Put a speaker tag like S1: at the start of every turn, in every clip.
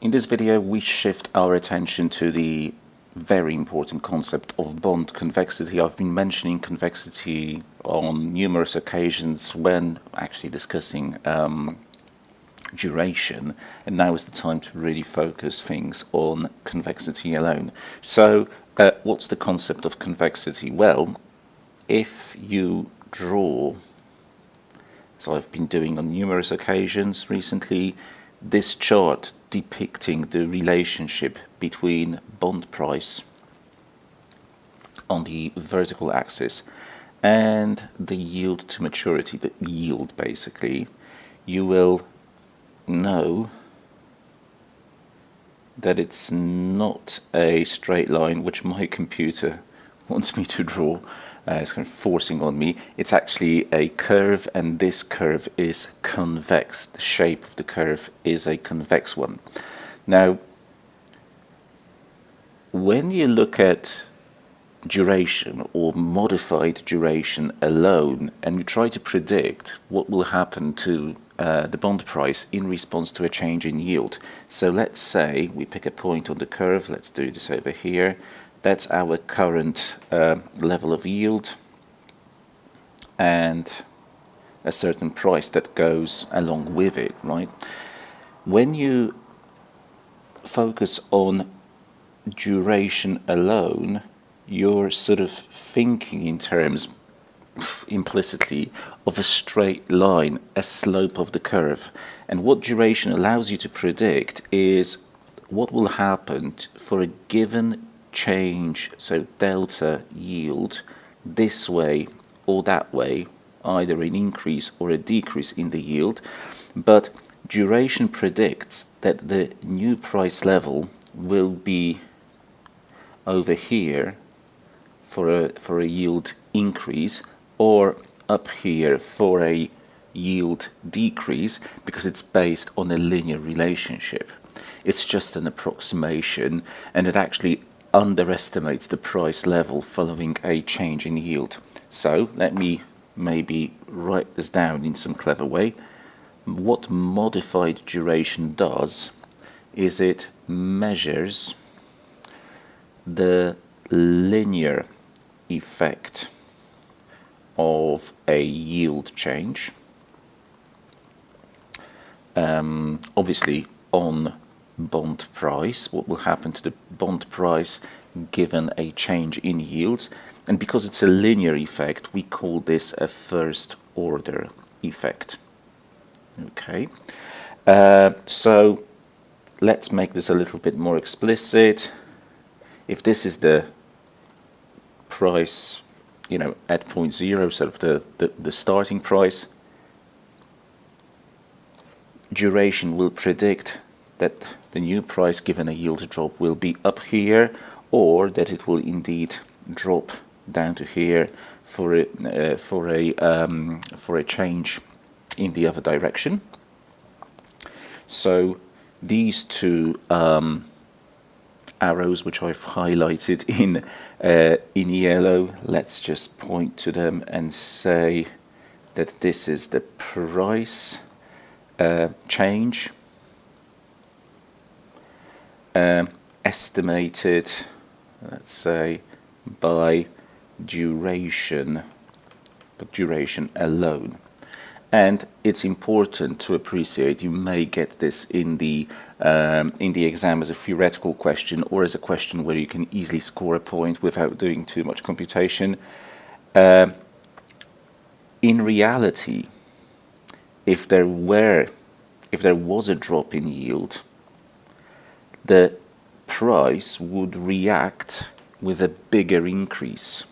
S1: In this video, we shift our attention to the very important concept of bond convexity. I've been mentioning convexity on numerous occasions when actually discussing duration, and now is the time to really focus things on convexity alone. So, what's the concept of convexity? Well, if you draw, as I've been doing on numerous occasions recently, this chart depicting the relationship between bond price on the vertical axis and the yield to maturity, the yield basically, you will know that it's not a straight line, which my computer wants me to draw. It's kind of forcing on me. It's actually a curve, and this curve is convex. The shape of the curve is a convex one. Now, when you look at duration or modified duration alone, and you try to predict what will happen to the bond price in response to a change in yield. So let's say we pick a point on the curve. Let's do this over here. That's our current level of yield and a certain price that goes along with it, right? When you focus on duration alone, you're sort of thinking in terms implicitly of a straight line, a slope of the curve. And what duration allows you to predict is what will happen for a given change, so delta yield, this way or that way, either an increase or a decrease in the yield. But duration predicts that the new price level will be over here for a yield increase, or up here for a yield decrease, because it's based on a linear relationship. It's just an approximation, and it actually underestimates the price level following a change in yield. So let me maybe write this down in some clever way. What modified duration does is it measures the linear effect of a yield change, obviously on bond price, what will happen to the bond price given a change in yields. And because it's a linear effect, we call this a first order effect. Okay, so let's make this a little bit more explicit. If this is the price, at point zero, sort of the starting price, duration will predict that the new price given a yield drop will be up here, or that it will indeed drop down to here for a change in the other direction. So these two arrows, which I've highlighted in yellow, let's just point to them and say that this is the price change estimated, let's say, by duration, but duration alone. And it's important to appreciate, you may get this in the exam as a theoretical question, or as a question where you can easily score a point without doing too much computation. In reality, if there was a drop in yield, the price would react with a bigger increase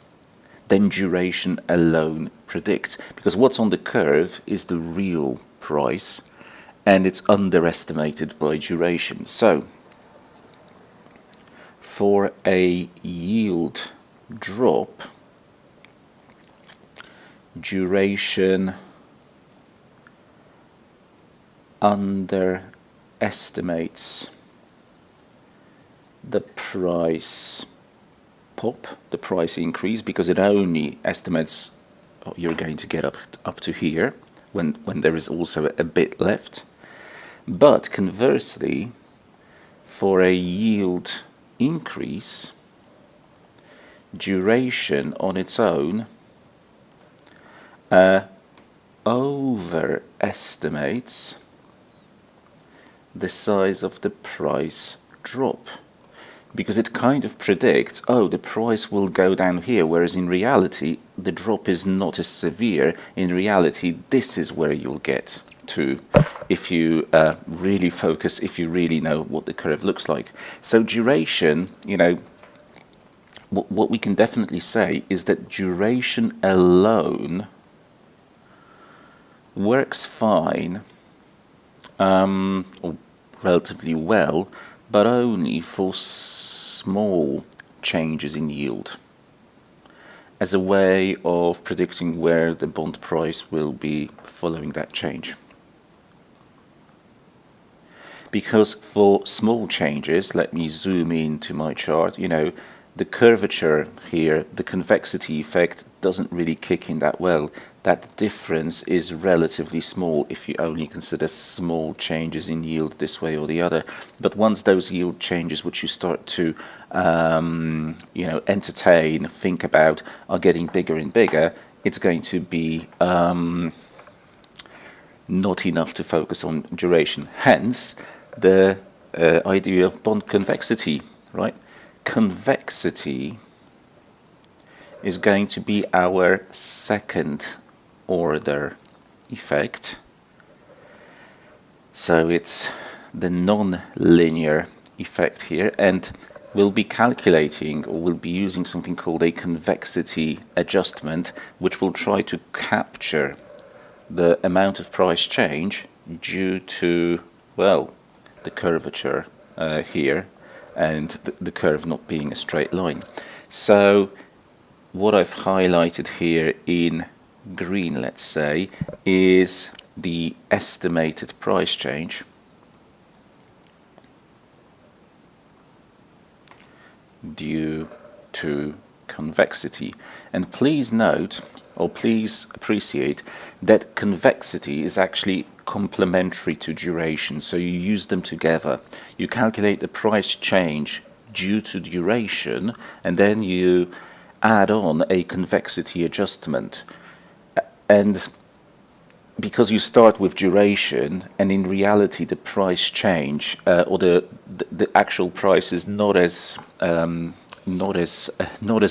S1: than duration alone predicts, because what's on the curve is the real price, and it's underestimated by duration. So for a yield drop, duration underestimates the price pop, the price increase, because it only estimates you're going to get up to here when there is also a bit left. But conversely, for a yield increase, duration on its own overestimates the size of the price drop, because it kind of predicts, oh, the price will go down here, whereas in reality the drop is not as severe. In reality, this is where you'll get to if you really focus, if you really know what the curve looks like. So duration, what we can definitely say is that duration alone works fine, or relatively well, but only for small changes in yield, as a way of predicting where the bond price will be following that change. Because for small changes, let me zoom into my chart, the curvature here, the convexity effect doesn't really kick in that well. That difference is relatively small if you only consider small changes in yield this way or the other. But once those yield changes, which you start to entertain, think about, are getting bigger and bigger, it's going to be not enough to focus on duration. Hence, the idea of bond convexity, right? Convexity is going to be our second order effect. So it's the non-linear effect here, and we'll be calculating, or we'll be using something called a convexity adjustment, which will try to capture the amount of price change due to, well, the curvature here, and the curve not being a straight line. So what I've highlighted here in green, let's say, is the estimated price change due to convexity. And please note, or please appreciate, that convexity is actually complementary to duration, so you use them together. You calculate the price change due to duration, and then you add on a convexity adjustment. And because you start with duration, and in reality the price change or the actual price is not as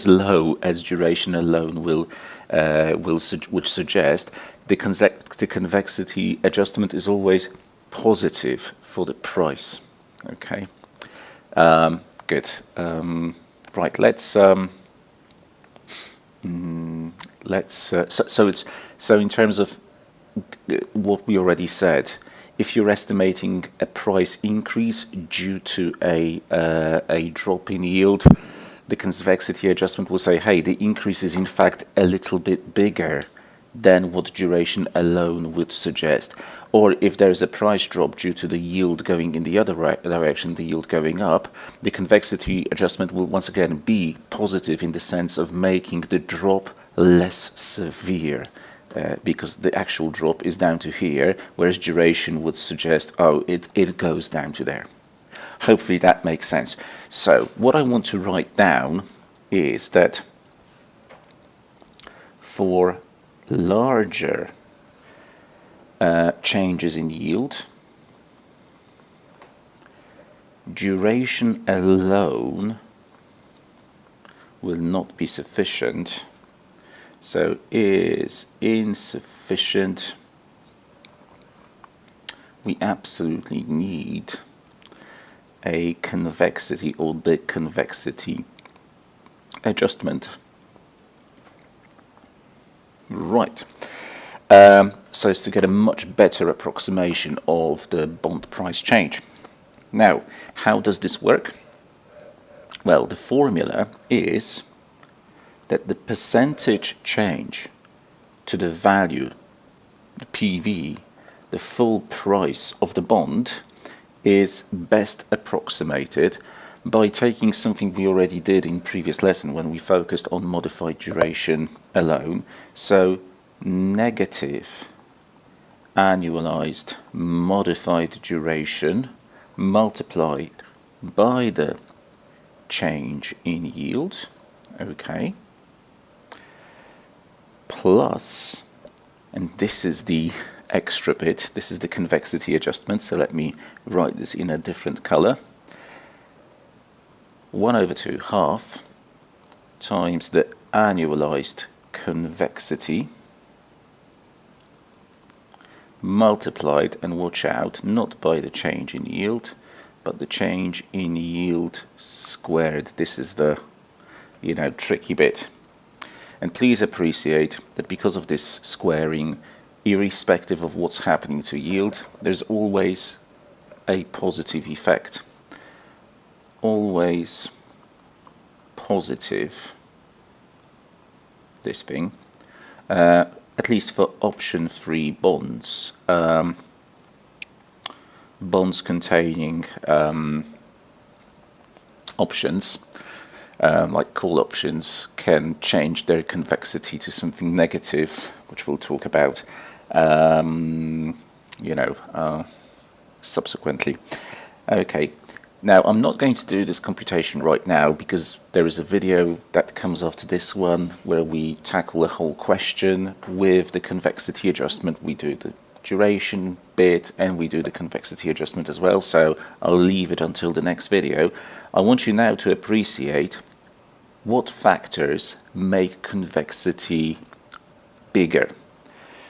S1: low as duration alone would suggest, the convexity adjustment is always positive for the price. Okay, good. Right, so in terms of what we already said, if you're estimating a price increase due to a drop in yield, the convexity adjustment will say, hey, the increase is in fact a little bit bigger than what duration alone would suggest. Or if there's a price drop due to the yield going in the other direction, the yield going up, the convexity adjustment will once again be positive in the sense of making the drop less severe. Because the actual drop is down to here, whereas duration would suggest, oh, it goes down to there. Hopefully that makes sense. So what I want to write down is that for larger changes in yield, duration alone will not be sufficient. So is insufficient. We absolutely need a convexity or the convexity adjustment. Right. So as to get a much better approximation of the bond price change. Now, how does this work? Well, the formula is that the percentage change to the value, the PV, the full price of the bond, is best approximated by taking something we already did in previous lesson when we focused on modified duration alone. So negative annualized modified duration multiplied by the change in yield, okay, plus, and this is the extra bit, this is the convexity adjustment, so let me write this in a different color. 1/2 half times the annualized convexity multiplied, and watch out, not by the change in yield, but the change in yield squared. This is the, tricky bit. And please appreciate that because of this squaring, irrespective of what's happening to yield, there's always a positive effect. Always positive, this thing, at least for option-free bonds. Bonds containing options, like call options, can change their convexity to something negative, which we'll talk about, subsequently. Okay, now I'm not going to do this computation right now because there is a video that comes after this one where we tackle the whole question with the convexity adjustment. We do the duration bit and we do the convexity adjustment as well, so I'll leave it until the next video. I want you now to appreciate what factors make convexity bigger.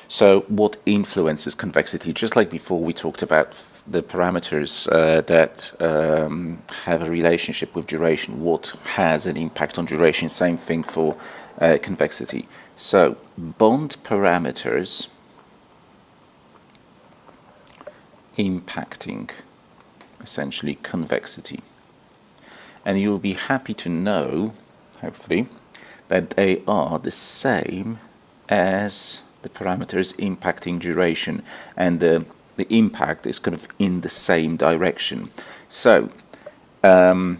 S1: So what influences convexity? Just like before, we talked about the parameters that have a relationship with duration. What has an impact on duration? Same thing for convexity. So bond parameters impacting essentially convexity. And you'll be happy to know, hopefully, that they are the same as the parameters impacting duration, and the impact is kind of in the same direction. So in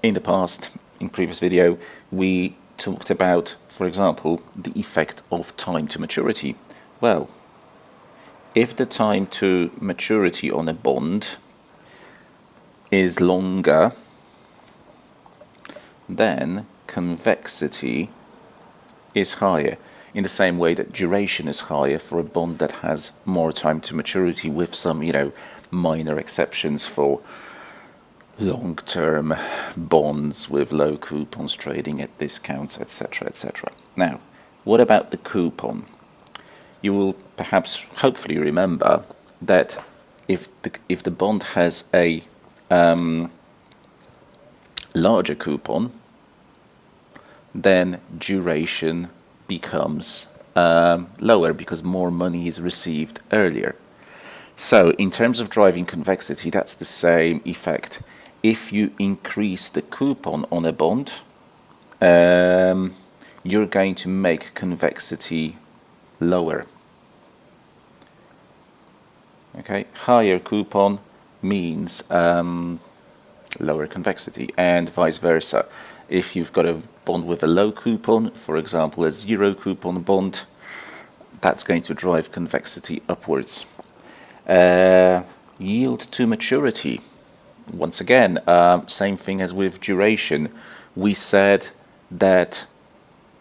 S1: the past, in previous video, we talked about, for example, the effect of time to maturity. Well, if the time to maturity on a bond is longer, then convexity is higher, in the same way that duration is higher for a bond that has more time to maturity, with some, minor exceptions for long-term bonds with low coupons trading at discounts, etc., etc. Now, what about the coupon? You will perhaps, hopefully, remember that if the bond has a larger coupon, then duration becomes lower because more money is received earlier. So in terms of driving convexity, that's the same effect. If you increase the coupon on a bond, you're going to make convexity lower. Okay, higher coupon means lower convexity, and vice versa. If you've got a bond with a low coupon, for example, a zero coupon bond, that's going to drive convexity upwards. Yield to maturity. Once again, same thing as with duration. We said that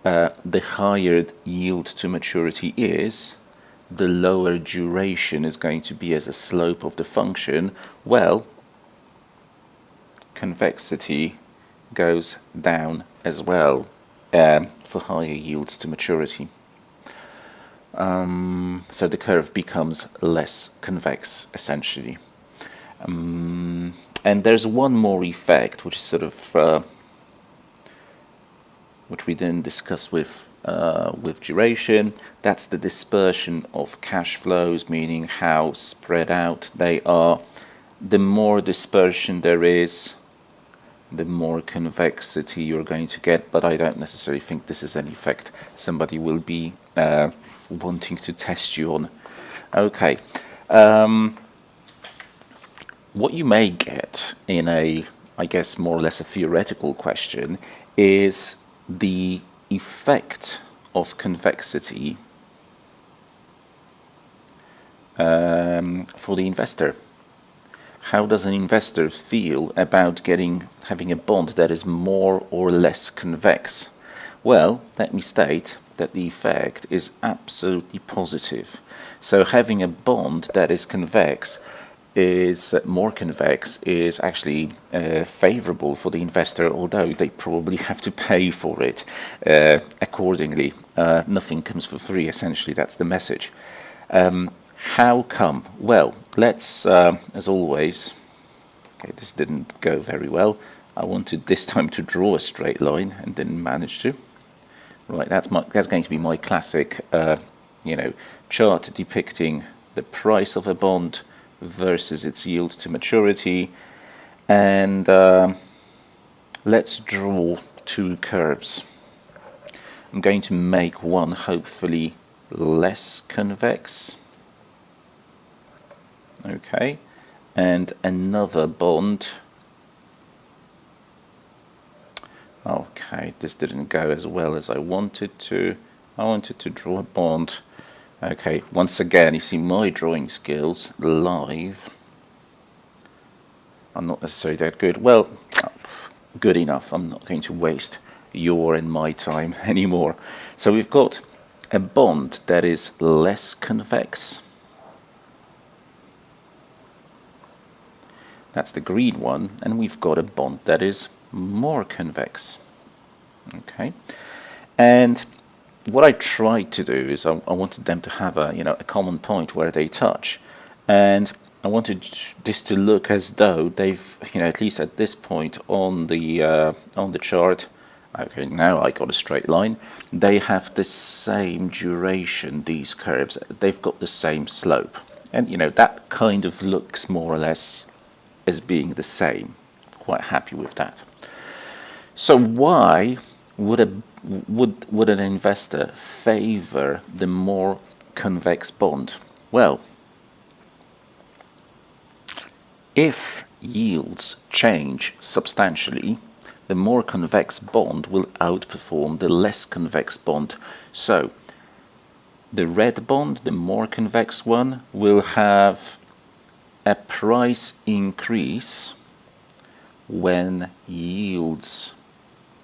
S1: the higher yield to maturity is, the lower duration is going to be as a slope of the function. Well, convexity goes down as well for higher yields to maturity. So the curve becomes less convex, essentially. And there's one more effect, which is sort of which we didn't discuss with duration. That's the dispersion of cash flows, meaning how spread out they are. The more dispersion there is, the more convexity you're going to get, but I don't necessarily think this is an effect somebody will be wanting to test you on. Okay. What you may get in a, I guess, more or less a theoretical question is the effect of convexity for the investor. how does an investor feel about having a bond that is more or less convex? Well, let me state that the effect is absolutely positive. So having a bond that is convex is more convex is actually favorable for the investor, although they probably have to pay for it accordingly. Nothing comes for free, essentially, that's the message. How come? Well, let's, as always, okay, this didn't go very well. I wanted this time to draw a straight line and didn't manage to. Right, that's going to be my classic, chart depicting the price of a bond versus its yield to maturity. And let's draw two curves. I'm going to make one hopefully less convex. Okay, and another bond. Okay, this didn't go as well as I wanted to. I wanted to draw a bond. Okay, once again, you see my drawing skills live. I'm not necessarily that good. Well, good enough. I'm not going to waste your and my time anymore. So we've got a bond that is less convex. That's the green one. And we've got a bond that is more convex. Okay, and what I tried to do is I wanted them to have a common point where they touch, and I wanted this to look as though they've at least at this point on the chart. Okay, now I got a straight line. They have the same duration. These curves, they've got the same slope, and that kind of looks more or less as being the same. Quite happy with that. So why would an investor favor the more convex bond? Well, if yields change substantially, the more convex bond will outperform the less convex bond. So the red bond, the more convex one, will have a price increase when yields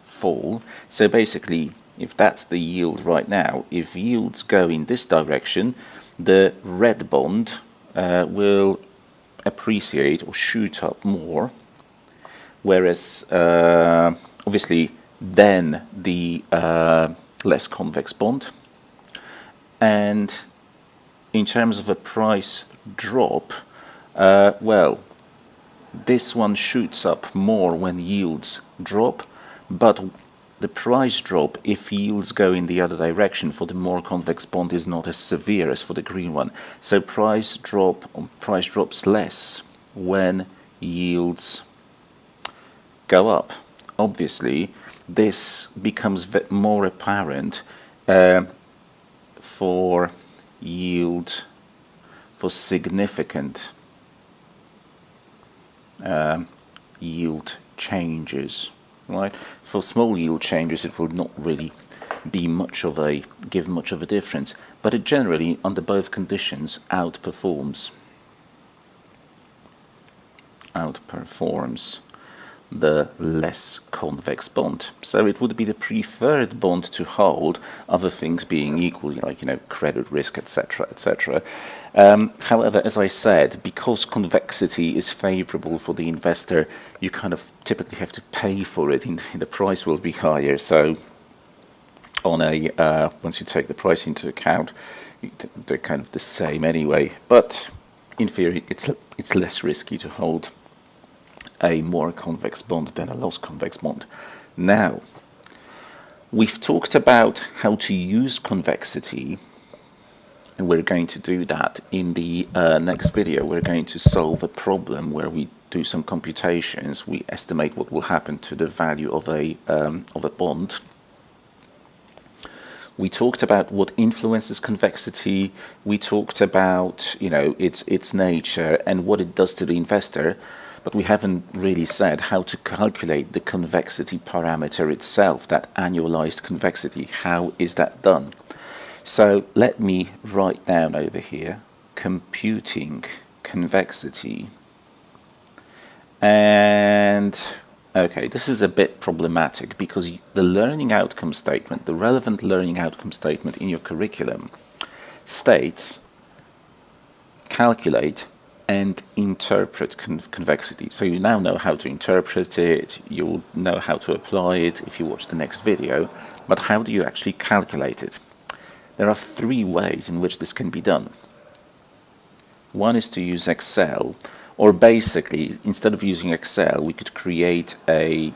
S1: fall. So basically, if that's the yield right now, if yields go in this direction, the red bond will appreciate or shoot up more, whereas obviously then the less convex bond. And in terms of a price drop, well, this one shoots up more when yields drop, but the price drop if yields go in the other direction for the more convex bond is not as severe as for the green one. So price drops less when yields go up. Obviously, this becomes more apparent for significant yield changes, right? For small yield changes, it will not really give much of a difference, but it generally, under both conditions, outperforms the less convex bond. So it would be the preferred bond to hold, other things being equal, like credit risk, etc., etc. However, as I said, because convexity is favorable for the investor, you kind of typically have to pay for it, and the price will be higher. So on once you take the price into account, they're kind of the same anyway. But in theory, it's less risky to hold a more convex bond than a less convex bond. Now, we've talked about how to use convexity, and we're going to do that in the next video. We're going to solve a problem where we do some computations. We estimate what will happen to the value of a bond. We talked about what influences convexity. We talked about its nature and what it does to the investor. But we haven't really said how to calculate the convexity parameter itself, that annualized convexity. How is that done? So let me write down over here, computing convexity. And okay, this is a bit problematic because the learning outcome statement, the relevant learning outcome statement in your curriculum states calculate and interpret convexity. So you now know how to interpret it, you'll know how to apply it if you watch the next video, but how do you actually calculate it? There are three ways in which this can be done. One is to use Excel, or basically, instead of using Excel, we could create a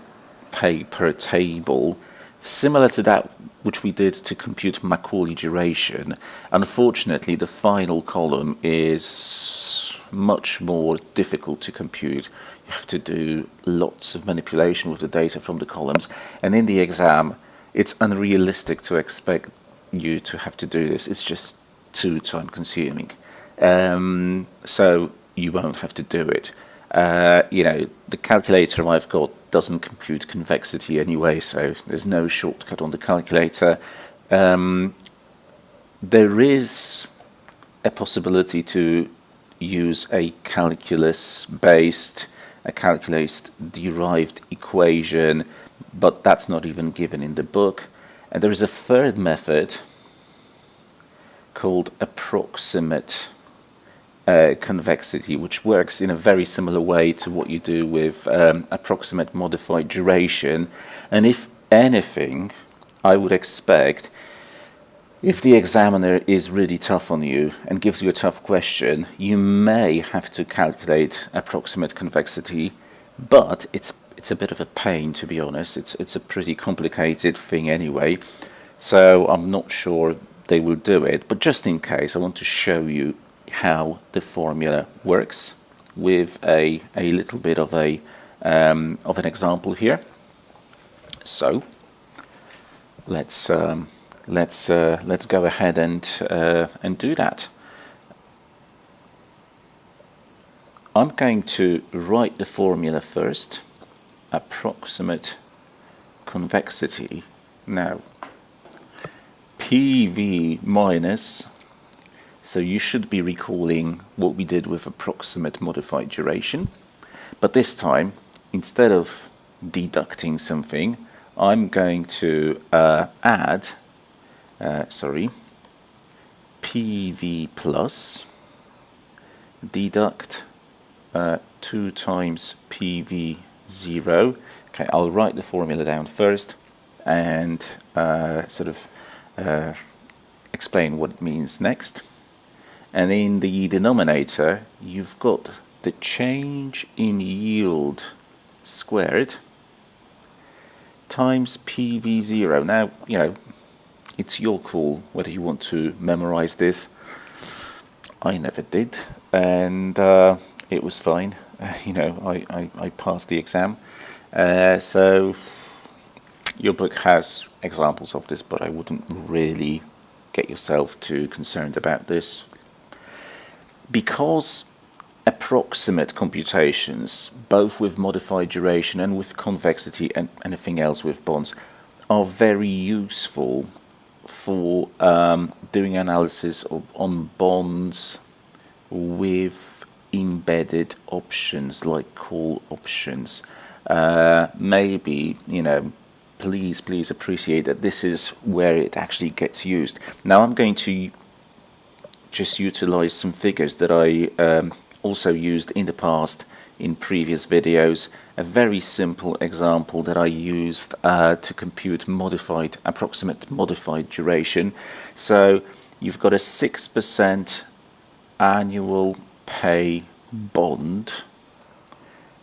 S1: paper table similar to that which we did to compute Macaulay duration. Unfortunately, the final column is much more difficult to compute. You have to do lots of manipulation with the data from the columns, and in the exam, it's unrealistic to expect you to have to do this. It's just too time consuming. So you won't have to do it. The calculator I've got doesn't compute convexity anyway, so there's no shortcut on the calculator. There is a possibility to use a calculus-derived equation, but that's not even given in the book. And there is a third method called approximate convexity, which works in a very similar way to what you do with approximate modified duration. And if anything, I would expect, if the examiner is really tough on you and gives you a tough question, you may have to calculate approximate convexity, but it's a bit of a pain, to be honest. It's a pretty complicated thing anyway, so I'm not sure they will do it. But just in case, I want to show you how the formula works with a little bit of an example here. So let's go ahead and do that. I'm going to write the formula first. Approximate convexity. Now, PV minus. So you should be recalling what we did with approximate modified duration. But this time, instead of deducting something, I'm going to add PV plus deduct 2 times PV 0. Okay, I'll write the formula down first and explain what it means next. And in the denominator, you've got the change in yield squared times PV0. Now, it's your call whether you want to memorize this. I never did, and it was fine. I passed the exam. So your book has examples of this, but I wouldn't really get yourself too concerned about this. Because approximate computations, both with modified duration and with convexity and anything else with bonds, are very useful for doing analysis on bonds with embedded options like call options. Maybe, please appreciate that this is where it actually gets used. Now I'm going to just utilize some figures that I also used in the past in previous videos. A very simple example that I used to compute approximate modified duration. So you've got a 6% annual pay bond,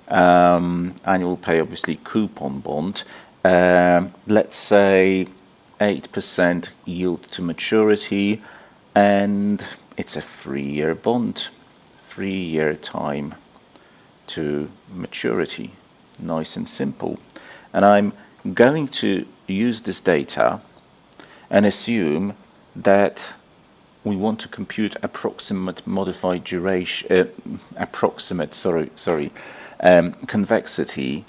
S1: annual pay obviously coupon bond, let's say 8% yield to maturity, and it's a 3-year bond, 3-year time to maturity. Nice and simple. And I'm going to use this data and assume that we want to compute approximate modified duration, convexity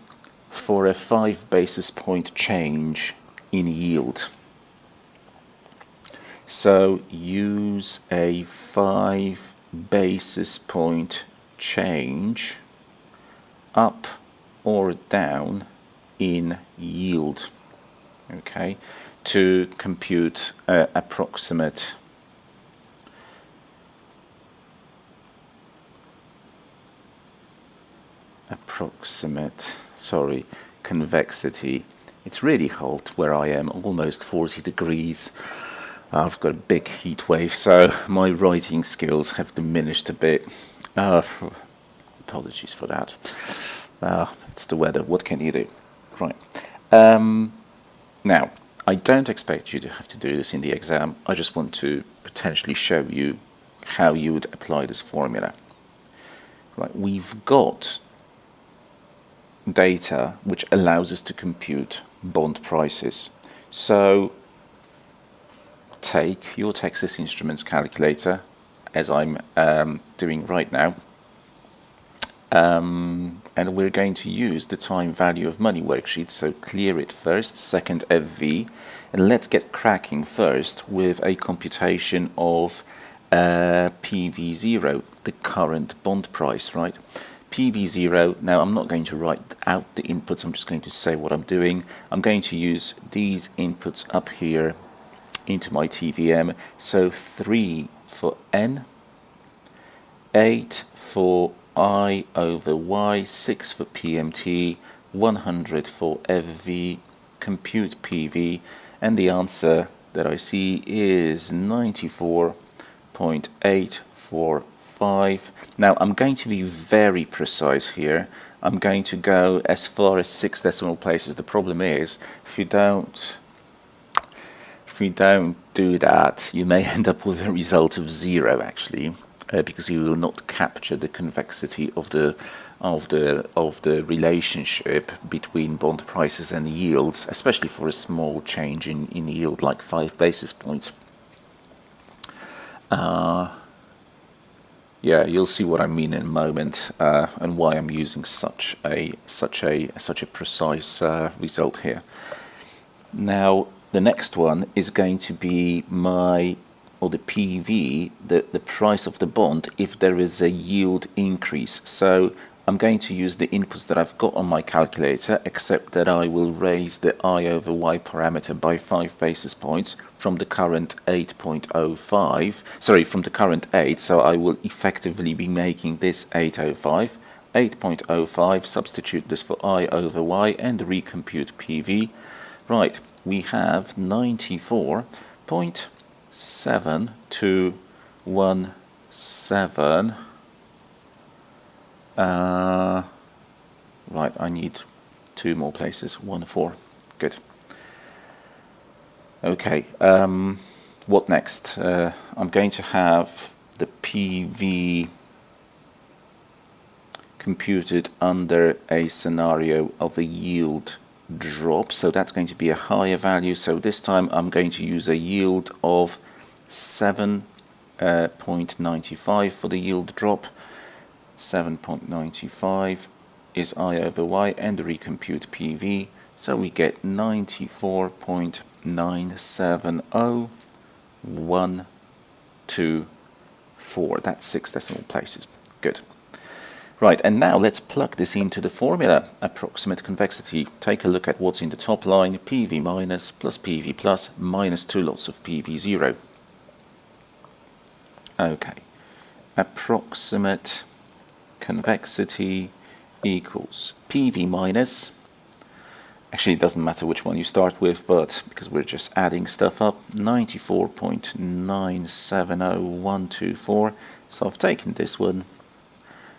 S1: for a 5 basis point change in yield. So use a 5 basis point change up or down in yield, okay, to compute approximate convexity. It's really hot where I am, almost 40 degrees. I've got a big heat wave, so my writing skills have diminished a bit. Apologies for that. It's the weather. What can you do? Right. Now, I don't expect you to have to do this in the exam. I just want to potentially show you how you would apply this formula. Right. We've got data which allows us to compute bond prices. So take your Texas Instruments calculator, as I'm doing right now, and we're going to use the time value of money worksheet. So clear it first, second FV, and let's get cracking first with a computation of PV0, the current bond price, right? PV0, now I'm not going to write out the inputs, I'm just going to say what I'm doing. I'm going to use these inputs up here into my TVM. So 3 for N, 8 for I over Y, 6 for PMT, 100 for FV, compute PV, and the answer that I see is 94.845. Now I'm going to be very precise here. I'm going to go as far as 6 decimal places. The problem is, if you don't do that, you may end up with a result of 0 actually, because you will not capture the convexity of the relationship between bond prices and yields, especially for a small change in yield like 5 basis points. Yeah, you'll see what I mean in a moment, and why I'm using such a precise result here. Now, the next one is going to be the PV, the price of the bond, if there is a yield increase. So I'm going to use the inputs that I've got on my calculator, except that I will raise the I over Y parameter by 5 basis points from the current 8.05, sorry, from the current 8, so I will effectively be making this 805, 8.05, substitute this for I over Y and recompute PV. Right, we have 94.7217. Right, I need 2 more places, 1, 4, good. Okay, what next? I'm going to have the PV computed under a scenario of a yield drop, so that's going to be a higher value. So this time I'm going to use a yield of 7.95 for the yield drop. 7.95 is I over Y and recompute PV, so we get 94.970124. That's 6 decimal places. Good. Right, and now let's plug this into the formula. Approximate convexity. Take a look at what's in the top line. PV minus plus PV plus minus 2 lots of PV0. Okay. Approximate convexity equals PV minus, actually it doesn't matter which one you start with, but because we're just adding stuff up, 94.970124. So I've taken this one.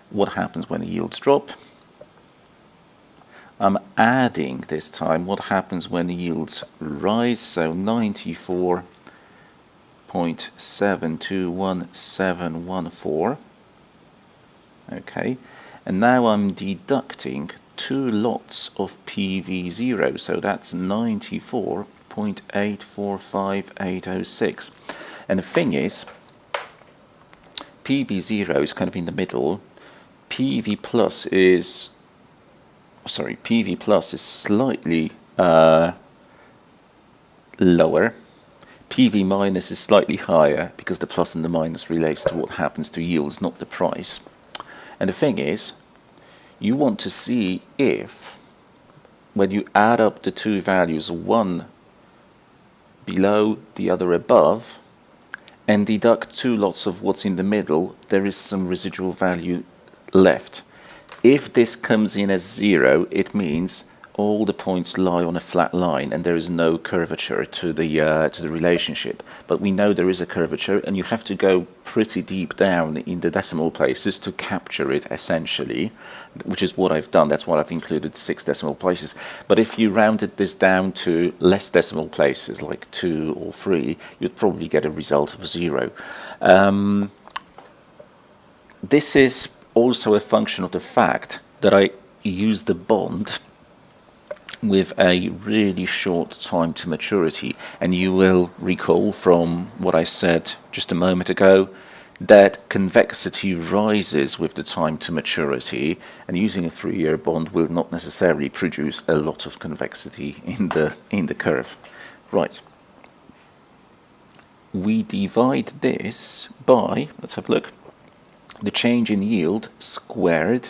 S1: What happens when the yields drop? I'm adding this time what happens when the yields rise, so 94.721714. Okay, and now I'm deducting 2 lots of PV0, so that's 94.845806. And the thing is, PV0 is kind of in the middle. PV plus is slightly lower. PV minus is slightly higher because the plus and the minus relates to what happens to yields, not the price. And the thing is, you want to see if, when you add up the two values, one below, the other above, and deduct two lots of what's in the middle, there is some residual value left. If this comes in as 0, it means all the points lie on a flat line and there is no curvature to the relationship. But we know there is a curvature, and you have to go pretty deep down in the decimal places to capture it, essentially, which is what I've done. That's why I've included 6 decimal places. But if you rounded this down to less decimal places, like 2 or 3, you'd probably get a result of 0. This is also a function of the fact that I used the bond with a really short time to maturity, and you will recall from what I said just a moment ago that convexity rises with the time to maturity, and using a 3-year bond will not necessarily produce a lot of convexity in the curve. Right. We divide this by, let's have a look, the change in yield squared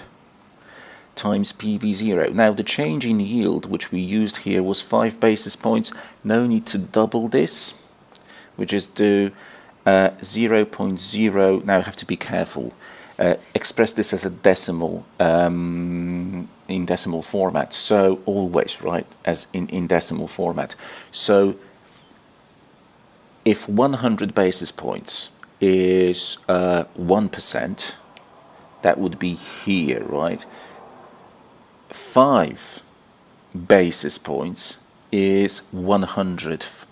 S1: times PV0. Now the change in yield which we used here was 5 basis points. No need to double this. We just do 0.0. Now I have to be careful. Express this as a decimal in decimal format. So always, right, as in decimal format. So if 100 basis points is 1%, that would be here, right? 5 basis points is 500th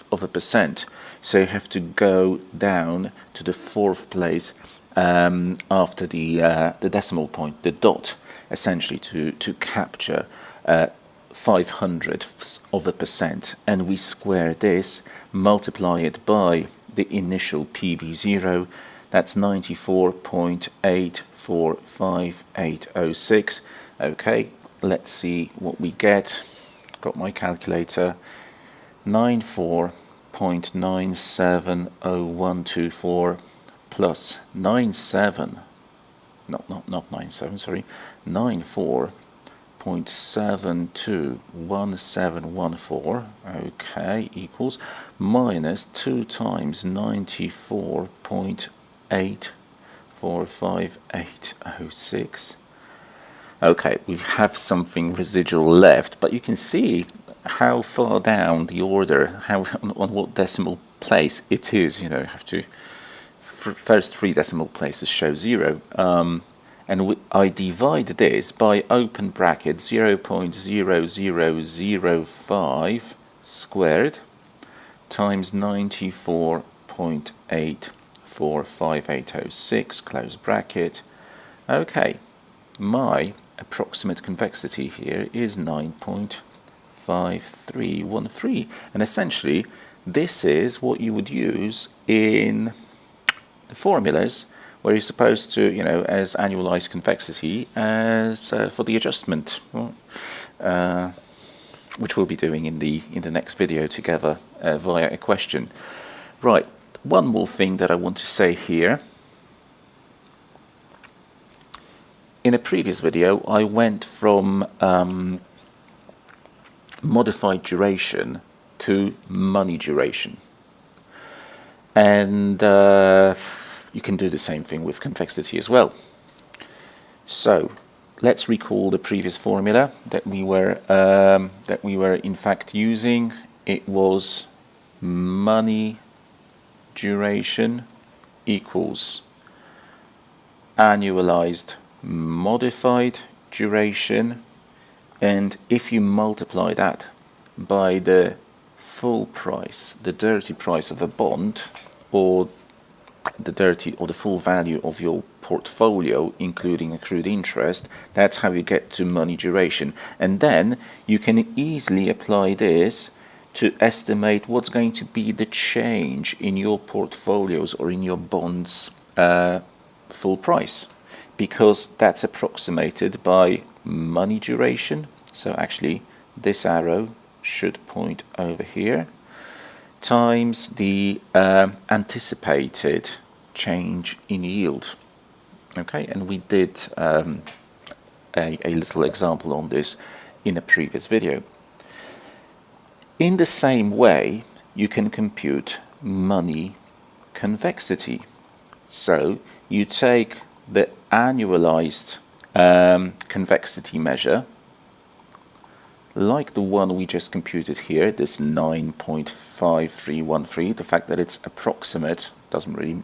S1: of a percent. So you have to go down to the 4th place after the decimal point, the dot, essentially to capture 500ths of a percent. And we square this, multiply it by the initial PV0. That's 94.845806. Okay, let's see what we get. Got my calculator. 94.970124 plus 94.721714, okay, equals minus 2 times 94.845806. Okay, we have something residual left, but you can see how far down the order, on what decimal place it is. You know, you have to, first 3 decimal places show 0. And I divide this by open bracket 0.0005 squared times 94.845806, close bracket. Okay, my approximate convexity here is 9.5313, and essentially this is what you would use in the formulas where you're supposed to, you know, as annualized convexity as for the adjustment, which we'll be doing in the next video together via a question. Right, one more thing that I want to say here. In a previous video, I went from modified duration to money duration, and you can do the same thing with convexity as well. So let's recall the previous formula that we were in fact using. It was money duration equals annualized modified duration, and if you multiply that by the full price, the dirty price of a bond, or the full value of your portfolio including accrued interest, that's how you get to money duration. And then you can easily apply this to estimate what's going to be the change in your portfolios or in your bonds full price, because that's approximated by money duration. So actually this arrow should point over here, times the anticipated change in yield. Okay, and we did a little example on this in a previous video. In the same way, you can compute money convexity. So you take the annualized convexity measure, like the one we just computed here, this 9.5313. The fact that it's approximate doesn't really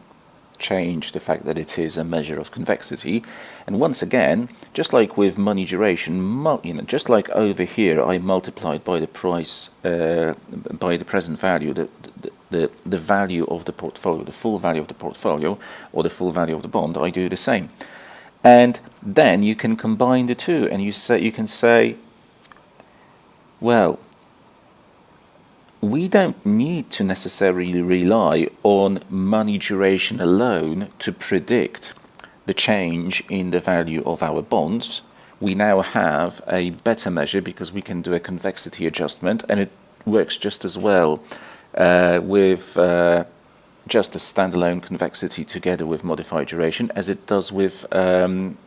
S1: change the fact that it is a measure of convexity. And once again, just like with money duration, just like over here, I multiplied by the price, by the present value, the value of the portfolio, the full value of the portfolio, or the full value of the bond. I do the same, and then you can combine the two, and you can say, well, we don't need to necessarily rely on money duration alone to predict the change in the value of our bonds. We now have a better measure because we can do a convexity adjustment, and it works just as well with just a standalone convexity together with modified duration as it does with on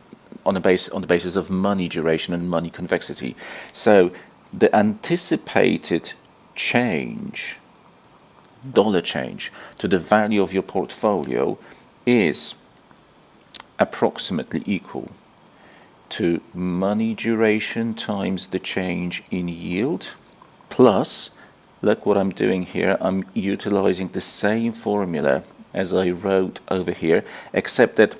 S1: the basis of money duration and money convexity. So the anticipated change, dollar change, to the value of your portfolio is approximately equal to money duration times the change in yield plus, look what I'm doing here, I'm utilizing the same formula as I wrote over here, except that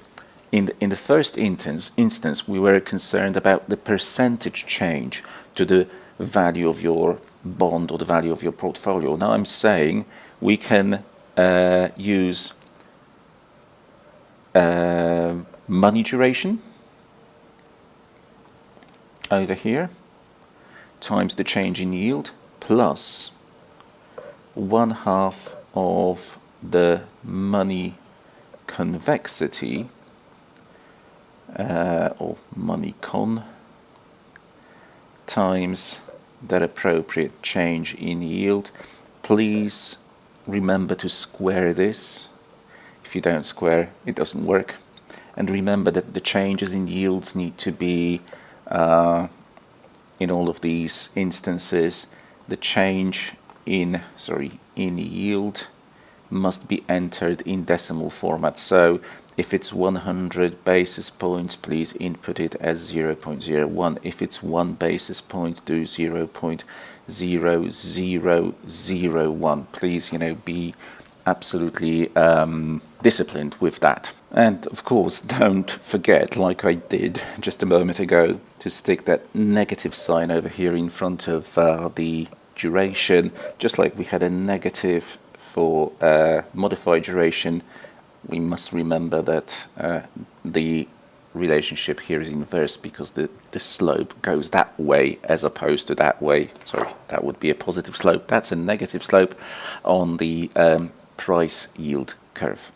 S1: in the first instance we were concerned about the percentage change to the value of your bond or the value of your portfolio. Now I'm saying we can use money duration over here times the change in yield plus 1/2 of the money convexity or money con times that appropriate change in yield. Please remember to square this. If you don't square, it doesn't work. And remember that the changes in yields need to be, in all of these instances, the change in yield must be entered in decimal format. So if it's 100 basis points, please input it as 0.01. If it's 1 basis point, do 0.0001. Please, be absolutely disciplined with that. And of course, don't forget, like I did just a moment ago, to stick that negative sign over here in front of the duration, just like we had a negative for modified duration. We must remember that the relationship here is inverse because the slope goes that way as opposed to that way. Sorry, that would be a positive slope. That's a negative slope on the price yield curve.